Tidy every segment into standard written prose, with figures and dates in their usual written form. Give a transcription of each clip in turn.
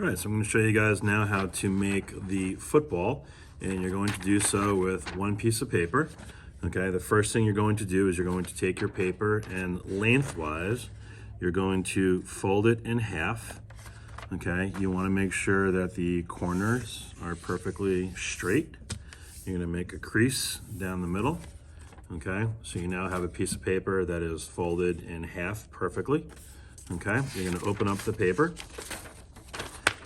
All right, so I'm going to show you guys now how to make the football, and you're going to do so with one piece of paper. Okay, the first thing you're going to do is you're going to take your paper and lengthwise, you're going to fold it in half. Okay, you want to make sure that the corners are perfectly straight. You're going to make a crease down the middle. Okay, so you now have a piece of paper that is folded in half perfectly. Okay, you're going to open up the paper.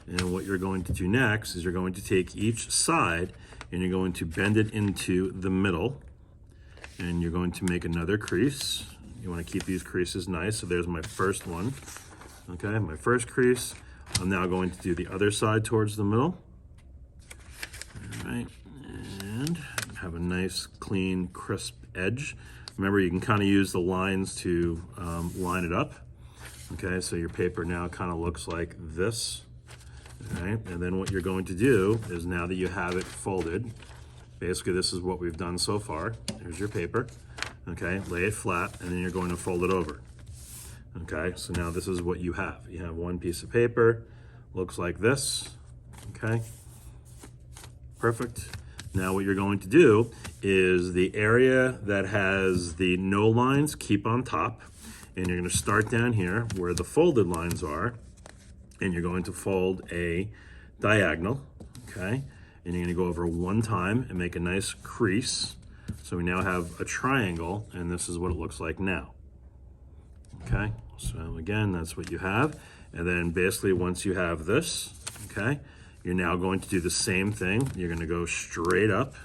And what you're going to do next is you're going to take each side and you're going to bend it into the middle. And you're going to make another crease. You want to keep these creases nice. So there's my first one. Okay, my first crease. I'm now going to do the other side towards the middle. All right, and have a nice, clean, crisp edge. Remember, you can kind of use the lines to line it up. Okay, so your paper now kind of looks like this. All right, and then what you're going to do is, now that you have it folded, basically this is what we've done so far. Here's your paper. Okay, lay it flat, and then you're going to fold it over. Okay, so now this is what you have. You have one piece of paper, looks like this. Okay, perfect. Now what you're going to do is the area that has the no lines, keep on top, and you're going to start down here where the folded lines are, and you're going to fold a diagonal, okay? And you're gonna go over one time and make a nice crease. So we now have a triangle, and this is what it looks like now. Okay, so again, that's what you have. And then basically once you have this, okay, you're now going to do the same thing. You're gonna go straight up,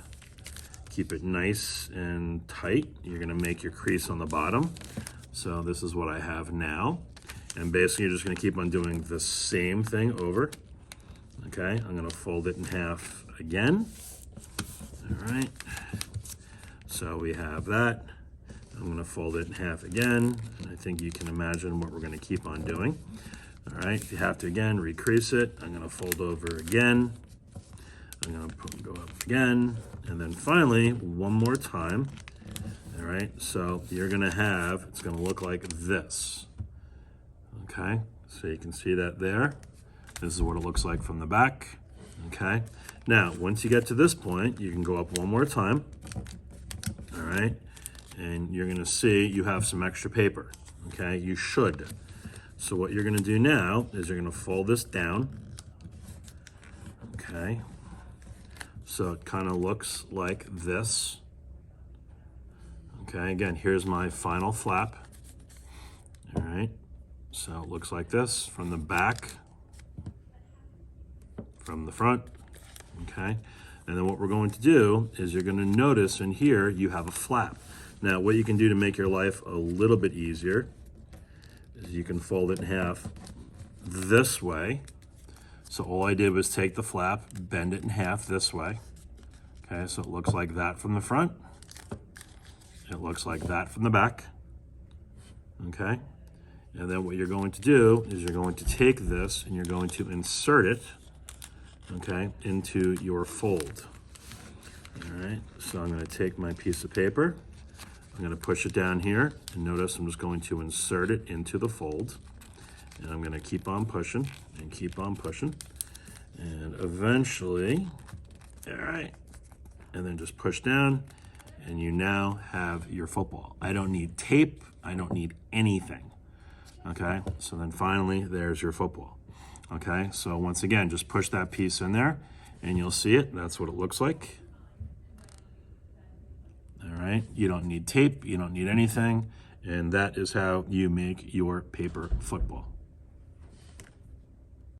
keep it nice and tight. You're gonna make your crease on the bottom. So this is what I have now. And basically you're just gonna keep on doing the same thing over. Okay, I'm gonna fold it in half again. All right, so we have that. I'm gonna fold it in half again. And I think you can imagine what we're gonna keep on doing. All right, if you have to again, recrease it. I'm gonna fold over again. I'm gonna go up again. And then finally, one more time. All right, so you're gonna have, it's gonna look like this. Okay, so you can see that there. This is what it looks like from the back. Okay, now once you get to this point, you can go up one more time. All right, and you're gonna see you have some extra paper. Okay, you should. So what you're gonna do now is you're gonna fold this down. Okay, so it kind of looks like this. Okay, again, here's my final flap. All right. So it looks like this from the back, from the front, okay? And then what we're going to do is you're gonna notice in here you have a flap. Now what you can do to make your life a little bit easier is you can fold it in half this way. So all I did was take the flap, bend it in half this way. Okay, so it looks like that from the front. It looks like that from the back, okay? And then what you're going to do is you're going to take this and you're going to insert it, okay, into your fold. All right, so I'm going to take my piece of paper, I'm going to push it down here, and notice I'm just going to insert it into the fold. And I'm going to keep on pushing and keep on pushing. And eventually, all right, and then just push down, and you now have your football. I don't need tape, I don't need anything. Okay, so then finally, there's your football. Okay, so once again, just push that piece in there and you'll see it. That's what it looks like. All right, you don't need tape, you don't need anything. And that is how you make your paper football.